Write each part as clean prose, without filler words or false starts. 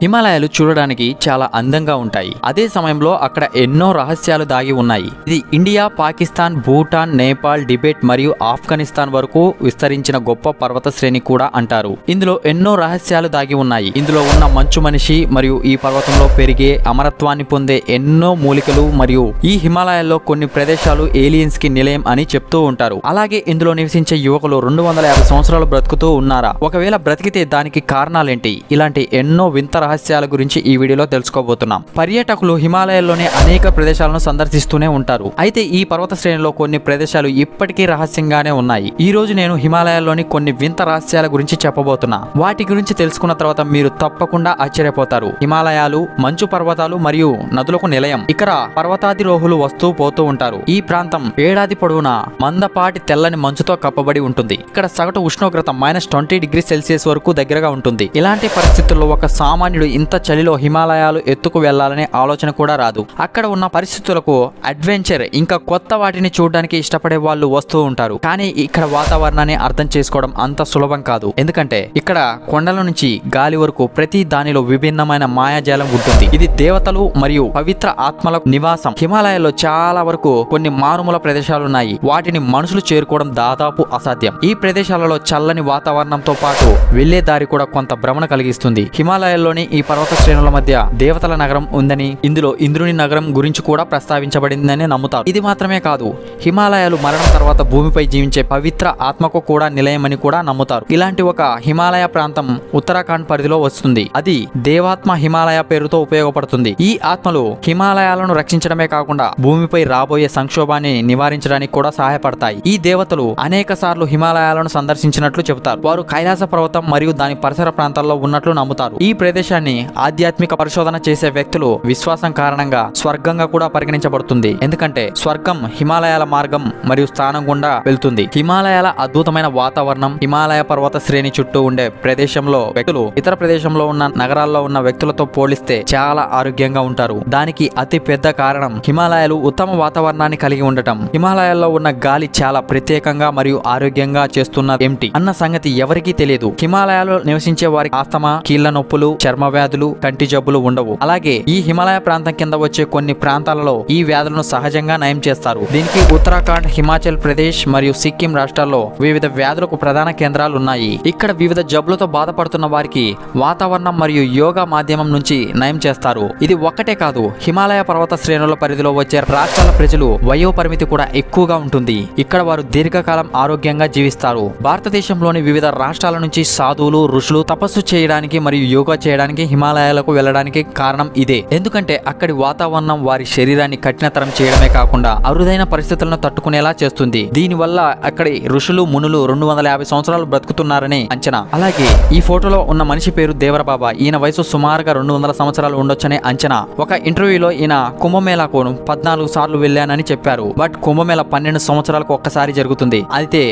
హిమాలయాలు చూడడానికి చాలా అందంగా ఉంటాయి. అదే సమయంలో అక్కడ ఎన్నో రహస్యాలు దాగి ఉన్నాయి. ఇది ఇండియా, పాకిస్తాన్, భూటాన్, నేపాల్, టిబెట్ మరియు ఆఫ్ఘనిస్తాన్ వరకు విస్తరించిన గొప్ప పర్వత శ్రేణి కూడా అంటారు. ఇందులో ఎన్నో రహస్యాలు దాగి ఉన్నాయి. ఇందులో ఉన్న మంచు మనిషి మరియు ఈ పర్వతంలో పెరిగే అమరత్వాన్ని పొందే ఎన్నో మూలికలు మరియు ఈ హిమాలయాల్లో కొన్ని ప్రదేశాలు ఏలియన్స్ కి నిలయం అని చెప్తూ ఉంటారు. అలాగే ఇందులో నివసించే యువకులు 250 సంవత్సరాలు బ్రతుకుతూ ఉన్నారా? ఒకవేళ బ్రతికితే దానికి కారణాలేంటి? ఇలాంటి ఎన్నో వింత రహస్యాల గురించి ఈ వీడియోలో తెలుసుకోబోతున్నాం. పర్యాటకులు హిమాలయాల్లోని అనేక ప్రదేశాలను సందర్శిస్తూనే ఉంటారు. అయితే ఈ పర్వత శ్రేణిలో కొన్ని ప్రదేశాలు ఇప్పటికీ రహస్యంగానే ఉన్నాయి. ఈ రోజు నేను హిమాలయాల్లోని కొన్ని వింత రహస్యాల గురించి చెప్పబోతున్నా. వాటి గురించి తెలుసుకున్న తర్వాత మీరు తప్పకుండా ఆశ్చర్యపోతారు. హిమాలయాలు మంచు పర్వతాలు మరియు నదులకు నిలయం. ఇక్కడ పర్వతాధిరోహులు వస్తూ పోతూ ఉంటారు. ఈ ప్రాంతం ఏడాది పొడవునా మందపాటి తెల్లని మంచుతో కప్పబడి ఉంటుంది. ఇక్కడ సగటు ఉష్ణోగ్రత -20 డిగ్రీ సెల్సియస్ వరకు దగ్గరగా ఉంటుంది. ఇలాంటి పరిస్థితుల్లో ఒక సామాన్యుడు ఇంత చలిలో హిమాలయాలు ఎత్తుకు వెళ్లాలనే ఆలోచన కూడా రాదు. అక్కడ ఉన్న పరిస్థితులకు అడ్వెంచర్ ఇంకా కొత్త వాటిని చూడడానికి ఇష్టపడే వాళ్ళు వస్తూ ఉంటారు. కానీ ఇక్కడ వాతావరణాన్ని అర్థం చేసుకోవడం అంత సులభం కాదు. ఎందుకంటే ఇక్కడ కొండల నుంచి గాలి వరకు ప్రతి దానిలో విభిన్నమైన మాయాజాలం ఉంటుంది. ఇది దేవతలు మరియు పవిత్ర ఆత్మల నివాసం. హిమాలయాల్లో చాలా వరకు కొన్ని మారుమూల ప్రదేశాలున్నాయి. వాటిని మనుషులు చేరుకోవడం దాదాపు అసాధ్యం. ఈ ప్రదేశాలలో చల్లని వాతావరణంతో పాటు వెళ్లే దారి కూడా కొంత భ్రమణ కలిగిస్తుంది. హిమాలయాల్లోని ఈ పర్వత శ్రేణుల మధ్య దేవతల నగరం ఉందని, ఇందులో ఇంద్రుని నగరం గురించి కూడా ప్రస్తావించబడిందని నమ్ముతారు. ఇది మాత్రమే కాదు, హిమాలయాలు మరణం తర్వాత భూమిపై జీవించే పవిత్ర ఆత్మకు కూడా నిలయమని కూడా నమ్ముతారు. ఇలాంటి ఒక హిమాలయ ప్రాంతం ఉత్తరాఖండ్ పరిధిలో వస్తుంది. అది దేవాత్మ హిమాలయ పేరుతో ఉపయోగపడుతుంది. ఈ ఆత్మలు హిమాలయాలను రక్షించడమే కాకుండా భూమిపై రాబోయే సంక్షోభాన్ని నివారించడానికి కూడా సహాయపడతాయి. ఈ దేవతలు అనేక సార్లు హిమాలయాలను సందర్శించినట్లు చెబుతారు. వారు కైలాస పర్వతం మరియు దాని పరిసర ప్రాంతాల్లో ఉన్నట్లు నమ్ముతారు. ఈ ప్రదేశాన్ని ఆధ్యాత్మిక పరిశోధన చేసే వ్యక్తులు విశ్వాసం కారణంగా స్వర్గంగా కూడా పరిగణించబడుతుంది. ఎందుకంటే స్వర్గం హిమాలయాల మార్గం మరియు స్థానం గుండా వెళ్తుంది. హిమాలయాల అద్భుతమైన వాతావరణం, హిమాలయ పర్వత శ్రేణి చుట్టూ ఉండే ప్రదేశంలో వ్యక్తులు ఇతర ప్రదేశంలో ఉన్న నగరాల్లో ఉన్న వ్యక్తులతో పోలిస్తే చాలా ఆరోగ్యంగా ఉంటారు. దానికి అతి పెద్ద కారణం హిమాలయాలు ఉత్తమ వాతావరణాన్ని కలిగి ఉండటం. హిమాలయాల్లో ఉన్న గాలి చాలా ప్రత్యేకంగా మరియు ఆరోగ్యంగా చేస్తున్న ఏమిటి అన్న సంగతి ఎవరికీ తెలియదు. హిమాలయాల్లో నివసించే వారికి ఆస్తమా, కీళ్ల నొప్పులు, చర్మ వ్యాధులు, కంటి జబ్బులు ఉండవు. అలాగే ఈ హిమాలయ ప్రాంతం కింద వచ్చే కొన్ని ప్రాంతాలలో ఈ వ్యాధులను సహజంగా నయం చేస్తారు. దీనికి ఉత్తరాఖండ్, హిమాచల్ ప్రదేశ్ మరియు సిక్కిం రాష్ట్రాల్లో వివిధ వ్యాధులకు ప్రధాన కేంద్రాలు ఉన్నాయి. ఇక్కడ వివిధ జబ్బులతో బాధపడుతున్న వారికి వాతావరణం మరియు యోగా మాధ్యమం నుంచి నయం చేస్తారు. ఇది ఒక్కటే కాదు, హిమాలయ పర్వత శ్రేణుల పరిధిలో వచ్చే రాష్ట్రాల ప్రజలు వయో పరిమితి కూడా ఎక్కువగా ఉంటుంది. ఇక్కడ వారు దీర్ఘకాలం ఆరోగ్యంగా జీవిస్తారు. భారతదేశంలోని వివిధ రాష్ట్రాల నుంచి సాధువులు, ఋషులు తపస్సు చేయడానికి మరియు యోగా చేయడానికి హిమాలయాలకు వెళ్ళడానికి కారణం ఇదే. ఎందుకంటే అక్కడి వాతావరణం వారి శరీరాన్ని కఠినతరం చేయడమే కాకుండా అరుదైన పరిస్థితులను తట్టుకునేలా చేస్తుంది. దీనివల్ల అక్కడి ఋషులు, మునులు 250 సంవత్సరాలు బ్రతుకుతున్నారని అంచనా. అలాగే ఈ ఫోటోలో ఉన్న మనిషి పేరు దేవరబాబా. ఈయన వయసు సుమారుగా 200 సంవత్సరాలు ఉండొచ్చనే అంచనా. ఒక ఇంటర్వ్యూలో ఈయన కుంభమేళాకు 14 సార్లు వెళ్ళానని చెప్పారు. బట్ కుంభమేళ 12 సంవత్సరాలకు ఒక్కసారి జరుగుతుంది. అయితే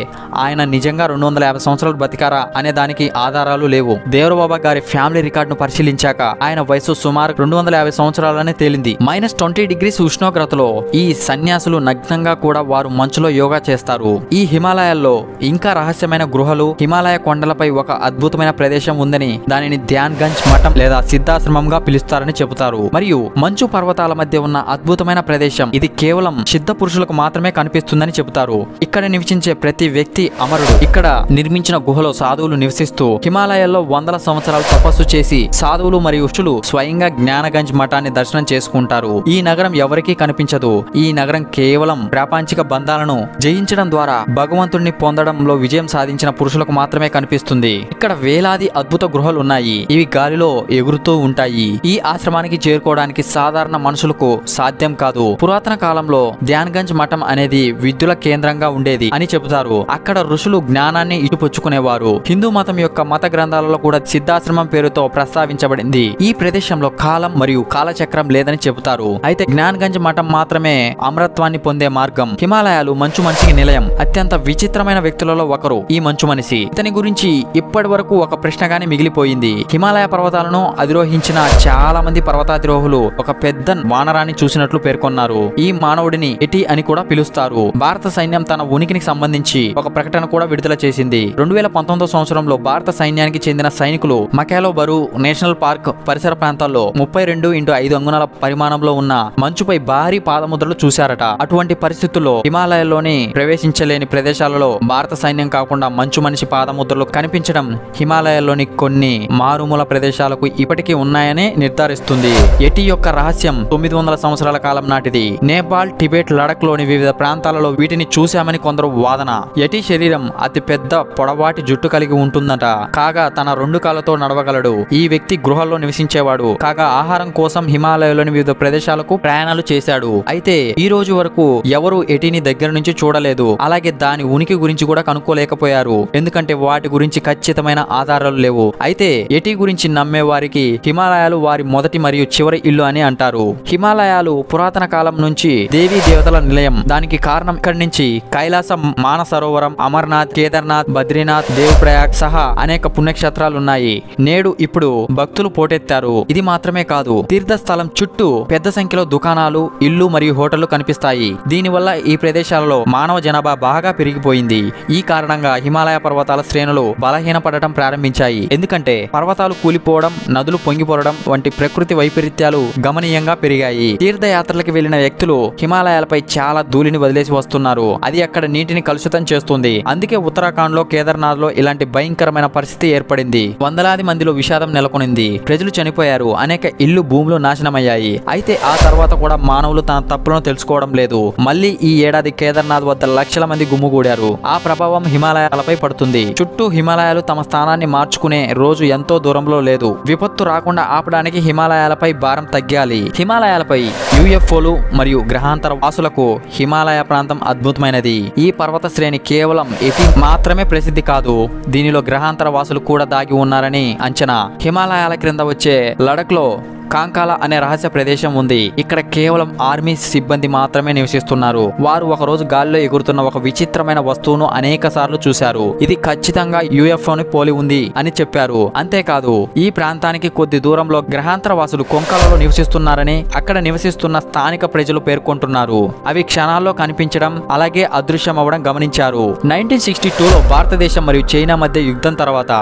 ఆయన నిజంగా 250 సంవత్సరాలు బతికారా అనే దానికి ఆధారాలు లేవు. దేవరబాబా గారి ఫ్యామిలీ రికార్డును పరిశీలించాక ఆయన వయసు సుమారు 250 సంవత్సరాలనే తేలింది. -20 డిగ్రీస్ ఉష్ణోగ్రతలో ఈ సన్యాసులు నగ్నంగా కూడా వారు మంచులో యోగా చేస్తారు. ఈ హిమాలయాల్లో ఇంకా రహస్యమైన గృహలు, హిమాలయ కొండలపై ఒక అద్భుతమైన ప్రదేశం ఉందని, దానిని ధ్యాన్ గంజ్ మఠం లేదా సిద్ధాశ్రమంగా పిలుస్తారని చెబుతారు. మరియు మంచు పర్వతాల మధ్య ఉన్న అద్భుతమైన ప్రదేశం ఇది కేవలం సిద్ధ పురుషులకు మాత్రమే కనిపిస్తుందని చెబుతారు. ఇక్కడ నివసించే ప్రతి వ్యక్తి అమరుడు. ఇక్కడ నిర్మించిన గుహలో సాధువులు నివసిస్తూ హిమాలయాల్లో వందల సంవత్సరాలు తపస్సు చేసి సాధువులు మరియు ఋషులు స్వయంగా జ్ఞానగంజ్ మఠాన్ని దర్శనం చేసుకుంటారు. ఈ నగరం ఎవరికీ కనిపించదు. ఈ నగరం కేవలం ప్రాపంచిక బంధాలను జయించడం ద్వారా భగవంతుడిని పొందడంలో విజయం సాధించిన పురుషులకు మాత్రమే కనిపిస్తుంది. ఇక్కడ వేలాది అద్భుత గృహాలు ఉన్నాయి. ఇవి గాలిలో ఎగురుతూ ఉంటాయి. ఈ ఆశ్రమానికి చేరుకోవడానికి సాధారణ మనుషులకు సాధ్యం కాదు. పురాతన కాలంలో ధ్యాన్గంజ్ మఠం అనేది విద్యుల కేంద్రంగా ఉండేది అని చెబుతారు. అక్కడ ఋషులు జ్ఞానాన్ని ఇటుపుచ్చుకునేవారు. హిందూ మతం యొక్క మత గ్రంథాలలో కూడా సిద్ధాశ్రమం పేరుతో ప్రస్తావించబడింది. ఈ ప్రదేశంలో కాలం మరియు కాలచక్రం లేదని చెబుతారు. అయితే జ్ఞానగంజ్ మఠం మాత్రమే అమరత్వాన్ని పొందే మార్గం. హిమాలయాలు మంచు మనిషికి నిలయం. అత్యంత విచిత్రమైన వ్యక్తులలో ఒకరు ఈ మంచు మనిషి. ఇతని గురించి ఇప్పటి వరకు ఒక ప్రశ్నగానే మిగిలిపోయింది. హిమాలయ పర్వతాలను అధిరోహించిన చాలా మంది పర్వతాధిరోహులు ఒక పెద్ద వానరాన్ని చూసినట్లు పేర్కొన్నారు. ఈ మానవుడిని ఎటి అని కూడా పిలుస్తారు. భారత సైన్యం తన ఉనికిని సంబంధించి ఒక ప్రకటన కూడా విడుదల చేసింది. 2019 సంవత్సరంలో భారత సైన్యానికి చెందిన సైనికులు మకాలో బరు నేషనల్ నేషనల్ పార్క్ పరిసర ప్రాంతాల్లో 32x5 అంగుళాల పరిమాణంలో ఉన్న మంచుపై భారీ పాదముద్రలు చూశారట. అటువంటి పరిస్థితుల్లో హిమాలయాల్లోని ప్రవేశించలేని ప్రదేశాలలో భారత సైన్యం కాకుండా మంచు మనిషి పాదముద్రలు కనిపించడం హిమాలయాల్లోని కొన్ని మారుమూల ప్రదేశాలకు ఇప్పటికీ ఉన్నాయని నిర్ధారిస్తుంది. యటి యొక్క రహస్యం 900 సంవత్సరాల కాలం నాటిది. నేపాల్, టిబెట్, లడక్ లోని వివిధ ప్రాంతాలలో వీటిని చూశామని కొందరు వాదన. యటి శరీరం అతి పెద్ద పొడవాటి జుట్టు కలిగి ఉంటుందట. కాగా తన 2 కాళ్ళతో నడవగలడు. ఈ వ్యక్తి గృహాల్లో నివసించేవాడు. కాగా ఆహారం కోసం హిమాలయాల్లోని వివిధ ప్రదేశాలకు ప్రయాణాలు చేశాడు. అయితే ఈ రోజు వరకు ఎవరు యటిని దగ్గర నుంచి చూడలేదు. అలాగే దాని ఉనికి గురించి కూడా కనుక్కోలేకపోయారు. ఎందుకంటే వాటి గురించి ఖచ్చితమైన ఆధారాలు లేవు. అయితే యటి గురించి నమ్మే వారికి హిమాలయాలు వారి మొదటి మరియు చివరి ఇల్లు అని అంటారు. హిమాలయాలు పురాతన కాలం నుంచి దేవీ దేవతల నిలయం. దానికి కారణం ఇక్కడి నుంచి కైలాసం, మానసరోవరం, అమర్నాథ్, కేదార్నాథ్, బద్రీనాథ్, దేవప్రయాగ్ సహా అనేక పుణ్యక్షేత్రాలున్నాయి. నేడు ఇప్పుడు భక్తులు పోటెత్తారు. ఇది మాత్రమే కాదు, తీర్థస్థలం చుట్టూ పెద్ద సంఖ్యలో దుకాణాలు, ఇల్లు మరియు హోటళ్లు కనిపిస్తాయి. దీనివల్ల ఈ ప్రదేశాలలో మానవ జనాభా బాగా పెరిగిపోయింది. ఈ కారణంగా హిమాలయ పర్వతాల శ్రేణులు బలహీనపడటం ప్రారంభించాయి. ఎందుకంటే పర్వతాలు కూలిపోవడం, నదులు పొంగిపోవడం వంటి ప్రకృతి వైపరీత్యాలు గమనీయంగా పెరిగాయి. తీర్థయాత్రలకు వెళ్లిన వ్యక్తులు హిమాలయాలపై చాలా ధూళిని వదిలేసి వస్తున్నారు. అది అక్కడ నీటిని కలుషితం చేస్తుంది. అందుకే ఉత్తరాఖండ్ లో, కేదార్నాథ్ లో ఇలాంటి భయంకరమైన పరిస్థితి ఏర్పడింది. వందలాది మందిలో విషాదం నెలకొనింది. ప్రజలు చనిపోయారు. అనేక ఇల్లు, భూములు నాశనమయ్యాయి. అయితే ఆ తర్వాత కూడా మానవులు తన తప్పులను తెలుసుకోవడం లేదు. మళ్ళీ ఈ ఏడాది కేదార్నాథ్ వద్ద లక్షల మంది గుమ్ముగూడారు. ఆ ప్రభావం హిమాలయాలపై పడుతుంది. చుట్టూ హిమాలయాలు తమ స్థానాన్ని మార్చుకునే రోజు ఎంతో దూరంలో లేదు. విపత్తు రాకుండా ఆపడానికి హిమాలయాలపై భారం తగ్గాలి. హిమాలయాలపై యుఎఫ్ఓలు మరియు గ్రహాంతర వాసులకు హిమాలయ ప్రాంతం అద్భుతమైనది. ఈ పర్వత శ్రేణి కేవలం యటి మాత్రమే ప్రసిద్ధి కాదు. దీనిలో గ్రహాంతర వాసులు కూడా దాగి ఉన్నారని అంచనా. హిమాలయాల క్రింద వచ్చే లడక్ లో కాంకాల అనే రహస్య ప్రదేశం ఉంది. ఇక్కడ కేవలం ఆర్మీ సిబ్బంది మాత్రమే నివసిస్తున్నారు. వారు ఒకరోజు గాలిలో ఎగురుతున్న ఒక విచిత్రమైన వస్తువును అనేక సార్లు చూశారు. ఇది ఖచ్చితంగా యుఎఫ్ఓని పోలి ఉంది అని చెప్పారు. అంతేకాదు ఈ ప్రాంతానికి కొద్ది దూరంలో గ్రహాంతర వాసులు కొంకలలో నివసిస్తున్నారని అక్కడ నివసిస్తున్న స్థానిక ప్రజలు పేర్కొంటున్నారు. అవి క్షణాల్లో కనిపించడం, అలాగే అదృశ్యం అవ్వడం గమనించారు. 1962లో భారతదేశం మరియు చైనా మధ్య యుద్ధం తర్వాత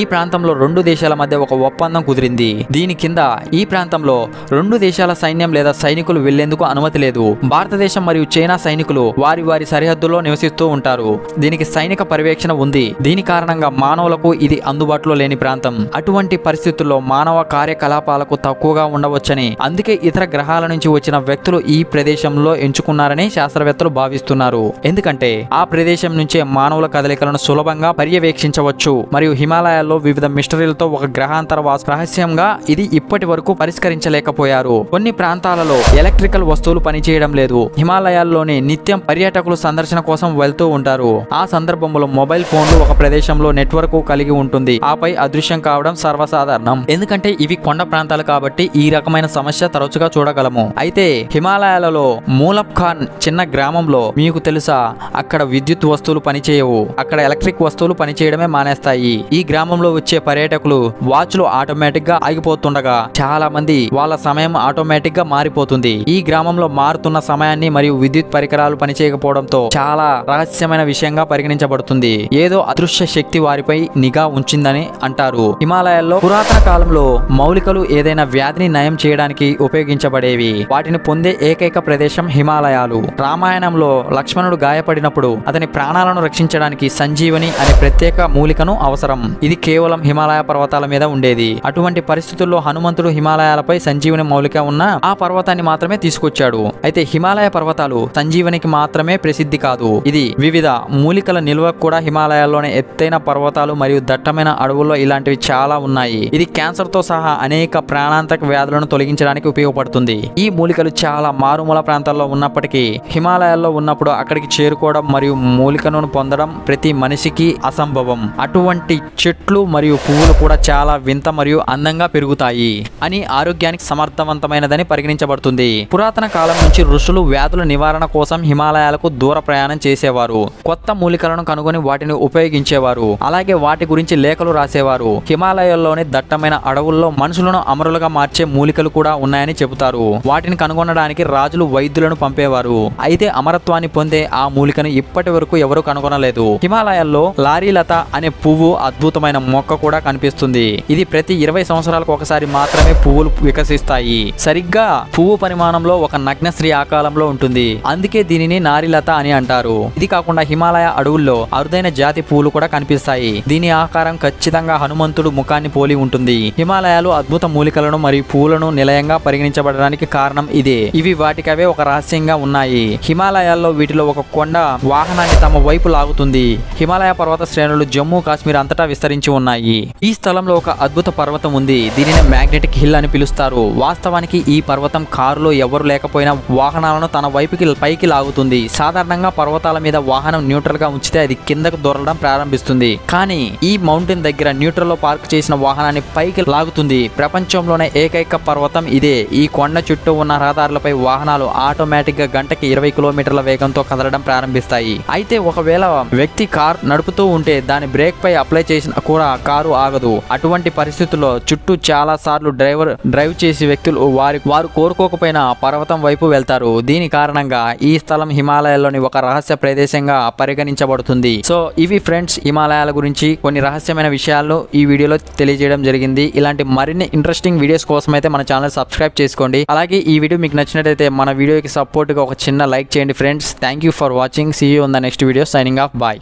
ఈ ప్రాంతంలో 2 దేశాల మధ్య ఒక ఒప్పందం కుదిరింది. దీని కింద ఈ ప్రాంతంలో 2 దేశాల సైన్యం లేదా సైనికులు వెళ్లేందుకు అనుమతి లేదు. భారతదేశం మరియు చైనా సైనికులు వారి వారి సరిహద్దుల్లో నివసిస్తూ ఉంటారు. దీనికి సైనిక పర్యవేక్షణ ఉంది. దీని కారణంగా మానవులకు ఇది అందుబాటులో లేని ప్రాంతం. అటువంటి పరిస్థితుల్లో మానవ కార్యకలాపాలకు తక్కువగా ఉండవచ్చని, అందుకే ఇతర గ్రహాల నుంచి వచ్చిన వ్యక్తులు ఈ ప్రదేశంలో ఎంచుకున్నారని శాస్త్రవేత్తలు భావిస్తున్నారు. ఎందుకంటే ఆ ప్రదేశం నుంచే మానవుల కదలికలను సులభంగా పర్యవేక్షించవచ్చు. మరియు హిమాలయాల్లో వివిధ మిస్టరీలతో ఒక గ్రహాంతర వాసు రహస్యంగా ఇది ఇప్పటి వరకు పరిష్కరించలేకపోయారు. కొన్ని ప్రాంతాలలో ఎలక్ట్రికల్ వస్తువులు పనిచేయడం లేదు. హిమాలయాల్లోని నిత్యం పర్యాటకులు సందర్శన కోసం వెళ్తూ ఉంటారు. ఆ సందర్భంలో మొబైల్ ఫోన్లు ఒక ప్రదేశంలో నెట్వర్క్ కలిగి ఉంటుంది. ఆపై అదృశ్యం కావడం సర్వసాధారణం. ఎందుకంటే ఇవి కొండ ప్రాంతాలు కాబట్టి ఈ రకమైన సమస్య తరచుగా చూడగలము. అయితే హిమాలయాలలో మూలబ్ ఖాన్ చిన్న గ్రామంలో మీకు తెలుసా, అక్కడ విద్యుత్ వస్తువులు పనిచేయవు. అక్కడ ఎలక్ట్రిక్ వస్తువులు పనిచేయడమే మానేస్తాయి. ఈ గ్రామంలో వచ్చే పర్యాటకులు వాచ్లు ఆటోమేటిక్ గా ఆగిపోతుండగా చాలా మంది వాళ్ళ సమయం ఆటోమేటిక్ గా మారిపోతుంది. ఈ గ్రామంలో మారుతున్న సమయాన్ని మరియు విద్యుత్ పరికరాలు పనిచేయకపోవడంతో చాలా రహస్యమైన విషయంగా పరిగణించబడుతుంది. ఏదో అదృశ్య శక్తి వారిపై నిఘా ఉంచిందని అంటారు. హిమాలయాల్లో పురాతన కాలంలో మౌలికలు ఏదైనా వ్యాధిని నయం చేయడానికి ఉపయోగించబడేవి. వాటిని పొందే ఏకైక ప్రదేశం హిమాలయాలు. రామాయణంలో లక్ష్మణుడు గాయపడినప్పుడు అతని ప్రాణాలను రక్షించడానికి సంజీవని అనే ప్రత్యేక మూలికను అవసరం. ఇది కేవలం హిమాలయ పర్వతాల మీద ఉండేది. అటువంటి పరిస్థితుల్లో హనుమంతుడు హిమాలయాలపై సంజీవని మూలిక ఉన్న ఆ పర్వతాన్ని మాత్రమే తీసుకొచ్చాడు. అయితే హిమాలయ పర్వతాలు సంజీవనికి మాత్రమే ప్రసిద్ధి కాదు. ఇది వివిధ మూలికల నిల్వ కూడా. హిమాలయాల్లోని ఎత్తైన పర్వతాలు మరియు దట్టమైన అడవుల్లో ఇలాంటివి చాలా ఉన్నాయి. ఇది క్యాన్సర్ తో సహా అనేక ప్రాణాంతక వ్యాధులను తొలగించడానికి ఉపయోగపడుతుంది. ఈ మూలికలు చాలా మారుమూల ప్రాంతాల్లో ఉన్నప్పటికీ హిమాలయాల్లో ఉన్నప్పుడు అక్కడికి చేరుకోవడం మరియు మూలికను పొందడం ప్రతి మనిషికి అసంభవం. అటువంటి చెట్లు మరియు పువ్వులు కూడా చాలా వింత మరియు అందంగా పెరుగుతాయి అని ఆరోగ్యానికి సమర్థవంతమైనదని పరిగణించబడుతుంది. పురాతన కాలం నుంచి ఋషులు వ్యాధుల నివారణ కోసం హిమాలయాలకు దూర ప్రయాణం చేసేవారు. కొత్త మూలికలను కనుగొని వాటిని ఉపయోగించేవారు. అలాగే వాటి గురించి లేఖలు రాసేవారు. హిమాలయాల్లోని దట్టమైన అడవుల్లో మనుషులను అమరులుగా మార్చే మూలికలు కూడా ఉన్నాయని చెబుతారు. వాటిని కనుగొనడానికి రాజులు వైద్యులను పంపేవారు. అయితే అమరత్వాన్ని పొందే ఆ మూలికను ఇప్పటి వరకు ఎవరు కనుగొనలేదు. హిమాలయాల్లో లారీలత అనే పువ్వు అద్భుతమైన మొక్క కూడా కనిపిస్తుంది. ఇది ప్రతి 20 సంవత్సరాలకు ఒకసారి మాత్రమే పువ్వులు వికసిస్తాయి. సరిగ్గా పువ్వు పరిమాణంలో ఒక నగ్న స్త్రీ ఆకారంలో ఉంటుంది. అందుకే దీనిని నారీలత అని అంటారు. ఇది కాకుండా హిమాలయ అడవుల్లో అరుదైన జాతి పువ్వులు కూడా కనిపిస్తాయి. దీని ఆకారం ఖచ్చితంగా హనుమంతుడు ముఖాన్ని పోలి ఉంటుంది. హిమాలయాలు అద్భుత మూలికలను మరియు పువ్వులను నిలయంగా పరిగణించబడడానికి కారణం ఇదే. ఇవి వాటికవే ఒక రహస్యంగా ఉన్నాయి. హిమాలయాల్లో వీటిలో ఒక కొండ వాహనాన్ని తమ వైపు లాగుతుంది. హిమాలయ పర్వత శ్రేణులు జమ్మూ కాశ్మీర్ అంతటా విస్తరించి ఉన్నాయి. ఈ స్థలంలో ఒక అద్భుత పర్వతం ఉంది. దీనిని మ్యాగ్నెటిక్ హిల్ అని పిలుస్తారు. వాస్తవానికి ఈ పర్వతం కారులో ఎవరు లేకపోయినా వాహనాలను తన వైపుకి పైకి లాగుతుంది. సాధారణంగా పర్వతాల మీద వాహనం న్యూట్రల్ గా ఉంచితే అది కిందకు దొరలడం ప్రారంభిస్తుంది. కానీ ఈ మౌంటైన్ దగ్గర న్యూట్రల్ లో పార్క్ చేసిన వాహనాన్ని పైకి లాగుతుంది. ప్రపంచంలోనే ఏకైక పర్వతం ఇదే. ఈ కొండ చుట్టూ ఉన్న రహదారులపై వాహనాలు ఆటోమేటిక్ గా గంటకి 20 కిలోమీటర్ల వేగంతో కదలడం ప్రారంభిస్తాయి. అయితే ఒకవేళ వ్యక్తి కార్ నడుపుతూ ఉంటే దాని బ్రేక్ పై అప్లై చేసిన కూడా కారు ఆగదు. అటువంటి పరిస్థితుల్లో చుట్టూ చాలా సార్లు డ్రైవ్ చేసి వ్యక్తులు వారు కోరుకోకపోయినా పర్వతం వైపు వెళ్తారు. దీని కారణంగా ఈ స్థలం హిమాలయాల్లోని ఒక రహస్య ప్రదేశంగా పరిగణించబడుతుంది. సో ఇవి ఫ్రెండ్స్ హిమాలయాల గురించి కొన్ని రహస్యమైన విషయాలు ఈ వీడియోలో తెలియజేయడం జరిగింది. ఇలాంటి మరిన్ని ఇంట్రెస్టింగ్ వీడియోస్ కోసం అయితే మన ఛానల్ సబ్స్క్రైబ్ చేసుకోండి. అలాగే ఈ వీడియో మీకు నచ్చినట్లయితే మన వీడియోకి సపోర్ట్ గా ఒక చిన్న లైక్ చేయండి friends. Thank you for watching. See you on the next video. Signing off. Bye.